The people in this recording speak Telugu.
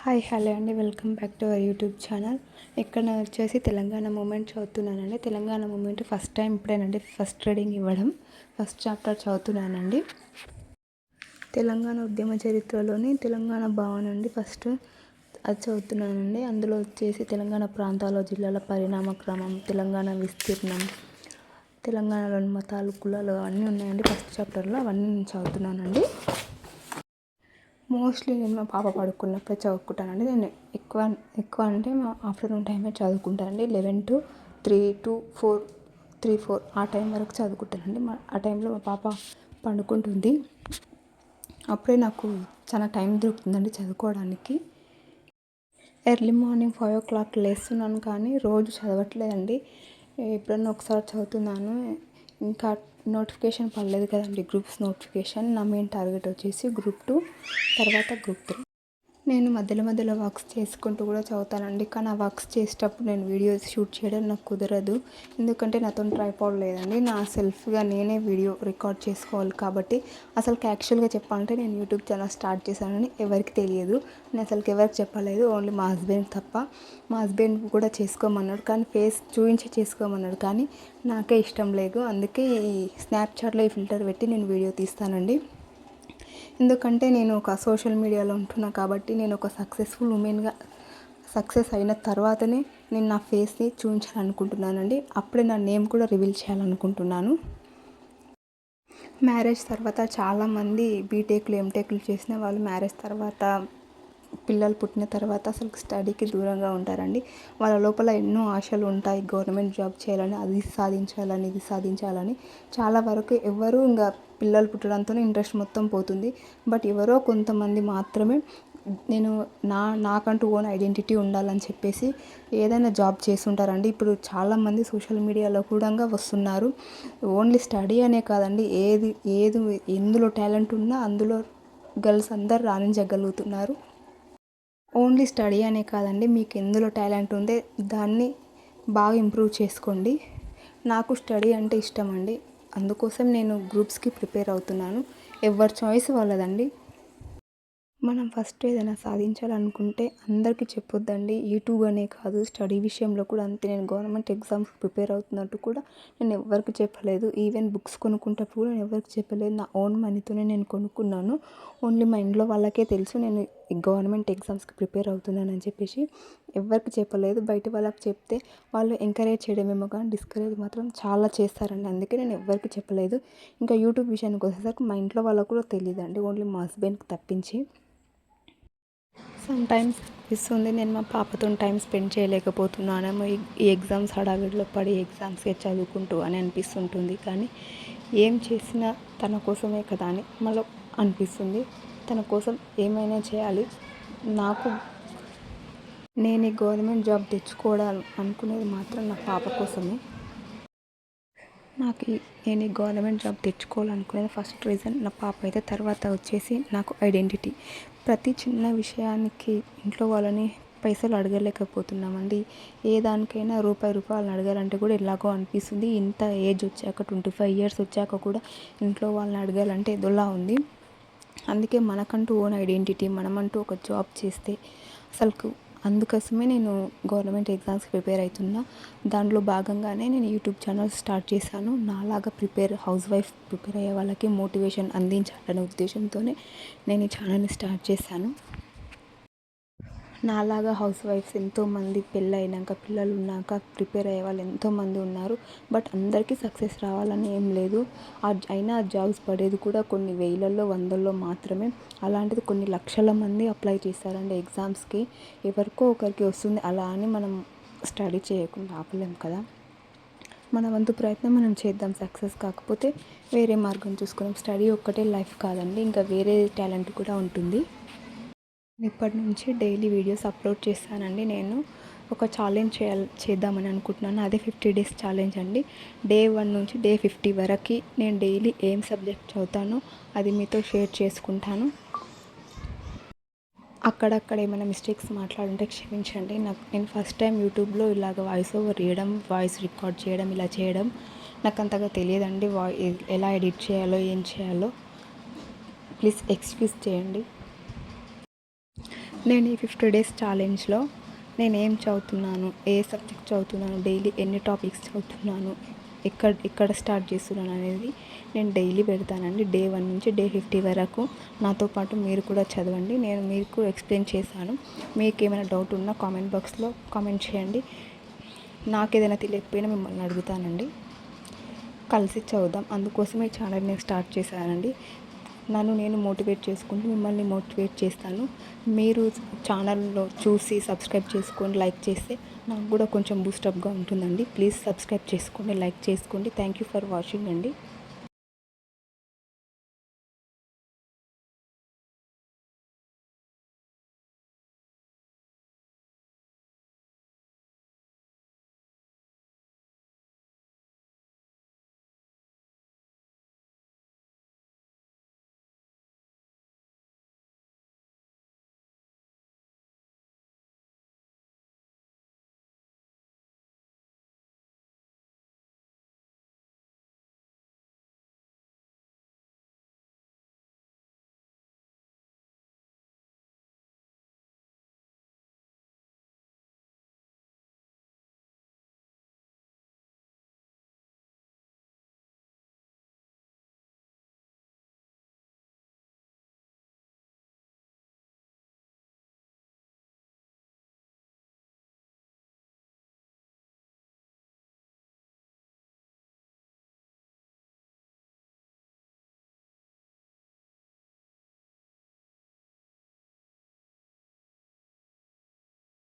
హాయ్ హలో అండి, welcome back to our YouTube channel. ఇక్కడ వచ్చేసి తెలంగాణ మూమెంట్ చదువుతున్నానండి. తెలంగాణ మూమెంట్ ఫస్ట్ టైం ఇప్పుడేనండి ఫస్ట్ రీడింగ్ ఇవ్వడం. ఫస్ట్ చాప్టర్ చదువుతున్నానండి. తెలంగాణ ఉద్యమ చరిత్రలోని తెలంగాణ భావన అండి. ఫస్ట్ అది చదువుతున్నానండి. అందులో వచ్చేసి తెలంగాణ ప్రాంతాల జిల్లాల పరిణామ క్రమం, తెలంగాణ విస్తీర్ణం, తెలంగాణలోని మతాలు, కులాలు అన్నీ ఉన్నాయండి ఫస్ట్ చాప్టర్లో. అవన్నీ నేను చదువుతున్నానండి. మోస్ట్లీ నేను మా పాప పడుకున్నప్పుడే చదువుకుంటానండి. నేను ఎక్కువ అంటే మా ఆఫ్టర్నూన్ టైమే చదువుకుంటానండి. 11 to 3 to 4 3-4 ఆ టైం వరకు చదువుకుంటానండి. ఆ టైంలో మా పాప పండుకుంటుంది. అప్పుడే నాకు చాలా టైం దొరుకుతుందండి చదువుకోవడానికి. ఎర్లీ మార్నింగ్ 5 o'clock లేస్తున్నాను, కానీ రోజు చదవట్లేదండి. ఎప్పుడన్నా ఒకసారి చదువుతున్నాను. ఇంకా నోటిఫికేషన్ పడలేదు కదండి, గ్రూప్స్ నోటిఫికేషన్. నా మెయిన్ టార్గెట్ వచ్చేసి గ్రూప్ 2, తర్వాత గ్రూప్ 3. నేను మధ్యలో వర్క్స్ చేసుకుంటూ కూడా చదువుతానండి. కానీ ఆ వర్క్స్ చేసేటప్పుడు నేను వీడియోస్ షూట్ చేయడం నాకు కుదరదు. ఎందుకంటే నాతో ట్రైపాడ్ లేదండి. నా సెల్ఫ్గా నేనే వీడియో రికార్డ్ చేసుకోవాలి కాబట్టి. యాక్చువల్గా చెప్పాలంటే నేను యూట్యూబ్ ఛానల్ స్టార్ట్ చేశానని ఎవరికి తెలియదు. నేను ఎవరికి చెప్పలేదు, ఓన్లీ మా హస్బెండ్ తప్ప. మా హస్బెండ్ కూడా చేసుకోమన్నాడు, కానీ ఫేస్ చూపించి చేసుకోమన్నాడు, కానీ నాకే ఇష్టం లేదు. అందుకే ఈ స్నాప్చాట్లో ఈ ఫిల్టర్ పెట్టి నేను వీడియో తీస్తానండి. ఎందుకంటే నేను ఒక సోషల్ మీడియాలో ఉంటున్నా కాబట్టి, నేను ఒక సక్సెస్ఫుల్ ఉమెన్గా సక్సెస్ అయిన తర్వాతనే నేను నా ఫేస్ని చూపించాలనుకుంటున్నానండి. అప్పుడే నా నేమ్ కూడా రివీల్ చేయాలనుకుంటున్నాను. మ్యారేజ్ తర్వాత చాలామంది బీటెక్లు ఎంటెక్లు చేసిన వాళ్ళు మ్యారేజ్ తర్వాత, పిల్లలు పుట్టిన తర్వాత అసలు స్టడీకి దూరంగా ఉంటారండి. వాళ్ళ లోపల ఎన్నో ఆశలు ఉంటాయి. గవర్నమెంట్ జాబ్ చేయాలని, అది సాధించాలని, ఇది సాధించాలని. చాలా వరకు ఎవరు ఇంకా పిల్లలు పుట్టడంతోనే ఇంట్రెస్ట్ మొత్తం పోతుంది. బట్ ఎవరో కొంతమంది మాత్రమే నాకంటూ ఓన్ ఐడెంటిటీ ఉండాలని చెప్పేసి ఏదైనా జాబ్ చేస్తుంటారండి. ఇప్పుడు చాలామంది సోషల్ మీడియాలో కూడా వస్తున్నారు. ఓన్లీ స్టడీ అనే కాదండి, ఎందులో టాలెంట్ ఉన్నా అందులో గర్ల్స్ అందరు రాణించగలుగుతున్నారు. ఓన్లీ స్టడీ అనే కాదండి, మీకు ఎందులో టాలెంట్ ఉందే దాన్ని బాగా ఇంప్రూవ్ చేసుకోండి. నాకు స్టడీ అంటే ఇష్టం అండి. అందుకోసం నేను గ్రూప్స్కి ప్రిపేర్ అవుతున్నాను. ఎవరి చాయిస్ వాళ్ళదండి. మనం ఫస్ట్ ఏదైనా సాధించాలనుకుంటే అందరికీ చెప్పొద్దండి. యూట్యూబ్ అనే కాదు, స్టడీ విషయంలో కూడా అంతే. నేను గవర్నమెంట్ ఎగ్జామ్స్ ప్రిపేర్ అవుతున్నట్టు కూడా నేను ఎవరికి చెప్పలేదు. ఈవెన్ బుక్స్ కొనుక్కుంటప్పుడు కూడా నేను ఎవరికి చెప్పలేదు. నా ఓన్ మనీతోనే నేను కొనుక్కున్నాను. ఓన్లీ మా ఇంట్లో వాళ్ళకే తెలుసు నేను గవర్నమెంట్ ఎగ్జామ్స్కి ప్రిపేర్ అవుతున్నానని చెప్పేసి. ఎవరికి చెప్పలేదు. బయట వాళ్ళకి చెప్తే వాళ్ళు ఎంకరేజ్ చేయడమేమో కానీ డిస్కరేజ్ మాత్రం చాలా చేస్తారండి. అందుకే నేను ఎవరికి చెప్పలేదు. ఇంకా యూట్యూబ్ విషయానికి వచ్చేసరికి మా ఇంట్లో వాళ్ళకు కూడా తెలియదండి, ఓన్లీ మా హస్బెండ్కి తప్పించి. సమ్టైమ్స్ అనిపిస్తుంది నేను మా పాపతో టైం స్పెండ్ చేయలేకపోతున్నానేమో, ఈ ఎగ్జామ్స్ హడావిడిలో పడి ఎగ్జామ్స్కే చదువుకుంటూ అని అనిపిస్తుంటుంది. కానీ ఏం చేసినా తన కోసమే కదా అని మళ్ళీ అనిపిస్తుంది. తన కోసం ఏమైనా చేయాలి. నేను ఈ గవర్నమెంట్ జాబ్ తెచ్చుకోవడం అనుకునేది మాత్రం నా పాప కోసమే. నేను ఈ గవర్నమెంట్ జాబ్ తెచ్చుకోవాలనుకునేది ఫస్ట్ రీజన్ నా పాప అయితే, తర్వాత వచ్చేసి నాకు ఐడెంటిటీ. ప్రతి చిన్న విషయానికి ఇంట్లో వాళ్ళని పైసలు అడగలేకపోతున్నామండి. ఏ దానికైనా రూపాయలు అడగాలంటే కూడా ఎలాగో అనిపిస్తుంది. ఇంత ఏజ్ వచ్చాక 25 years వచ్చాక కూడా ఇంట్లో వాళ్ళని అడగాలంటే ఏదోలా ఉంది. అందుకే మనకంటూ ఓన్ ఐడెంటిటీ, మనమంటూ ఒక జాబ్ చేస్తే అందుకోసమే నేను గవర్నమెంట్ ఎగ్జామ్స్కి ప్రిపేర్ అవుతున్నా. దాంట్లో భాగంగానే నేను యూట్యూబ్ ఛానల్ స్టార్ట్ చేశాను. నాలాగా హౌస్ వైఫ్ ప్రిపేర్ అయ్యే వాళ్ళకి మోటివేషన్ అందించాలనే ఉద్దేశంతోనే నేను ఈ ఛానల్ని స్టార్ట్ చేశాను. నాలాగా హౌస్ వైఫ్స్ ఎంతోమంది పెళ్ళైనాక, పిల్లలు ఉన్నాక ప్రిపేర్ అయ్యే వాళ్ళు ఎంతోమంది ఉన్నారు. బట్ అందరికీ సక్సెస్ రావాలని ఏం లేదు. అయినా జాబ్స్ పడేది కూడా కొన్ని వేలల్లో, వందల్లో మాత్రమే. అలాంటిది కొన్ని లక్షల మంది అప్లై చేస్తారండి ఎగ్జామ్స్కి. ఎవరికో ఒకరికి వస్తుంది. అలా అని మనం స్టడీ చేయకుండా ఆపలేం కదా. మన వంతు ప్రయత్నం మనం చేద్దాం. సక్సెస్ కాకపోతే వేరే మార్గం చూసుకుందాం. స్టడీ ఒక్కటే లైఫ్ కాదండి, ఇంకా వేరే టాలెంట్ కూడా ఉంటుంది. ఇప్పటి నుంచి డైలీ వీడియోస్ అప్లోడ్ చేస్తానండి. నేను ఒక ఛాలెంజ్ చేద్దామని అనుకుంటున్నాను. అదే 50 days ఛాలెంజ్ అండి. Day 1 నుంచి Day 50 వరకు నేను డైలీ ఏం సబ్జెక్ట్ చదువుతానో అది మీతో షేర్ చేసుకుంటాను. అక్కడక్కడ ఏమైనా మిస్టేక్స్ మాట్లాడుంటే క్షమించండి. నేను ఫస్ట్ టైం యూట్యూబ్లో ఇలాగ వాయిస్ ఓవర్ ఇవ్వడం, వాయిస్ రికార్డ్ చేయడం, ఇలా చేయడం నాకు అంతగా తెలియదండి. ఎలా ఎడిట్ చేయాలో, ఏం చేయాలో ప్లీజ్ ఎక్స్క్యూజ్ చేయండి. నేను ఈ 50 డేస్ ఛాలెంజ్లో నేను ఏం చదువుతున్నాను, ఏ సబ్జెక్ట్ చదువుతున్నాను, డైలీ ఎన్ని టాపిక్స్ చదువుతున్నాను, ఎక్కడ స్టార్ట్ చేస్తున్నాను అనేది నేను డైలీ పెడతానండి. డే 1 నుంచి డే 50 వరకు నాతో పాటు మీరు కూడా చదవండి. నేను మీకు ఎక్స్ప్లెయిన్ చేశాను. మీకు ఏమైనా డౌట్ ఉన్నా కామెంట్ బాక్స్లో కామెంట్ చేయండి. నాకేదైనా తెలియకపోయినా మిమ్మల్ని అడుగుతానండి. కలిసి చదువుదాం. అందుకోసమే ఛానల్ నేను స్టార్ట్ చేశానండి. నన్ను నేను మోటివేట్ చేసుకుంటూ మిమ్మల్ని మోటివేట్ చేస్తాను. మీరు ఛానల్లో చూసి సబ్స్క్రైబ్ చేసుకోండి, లైక్ చేస్తే నాకు కూడా కొంచెం బూస్టప్గా ఉంటుందండి. ప్లీజ్ సబ్స్క్రైబ్ చేసుకోండి, లైక్ చేసుకోండి. థ్యాంక్ యూ ఫర్ వాచింగ్ అండి.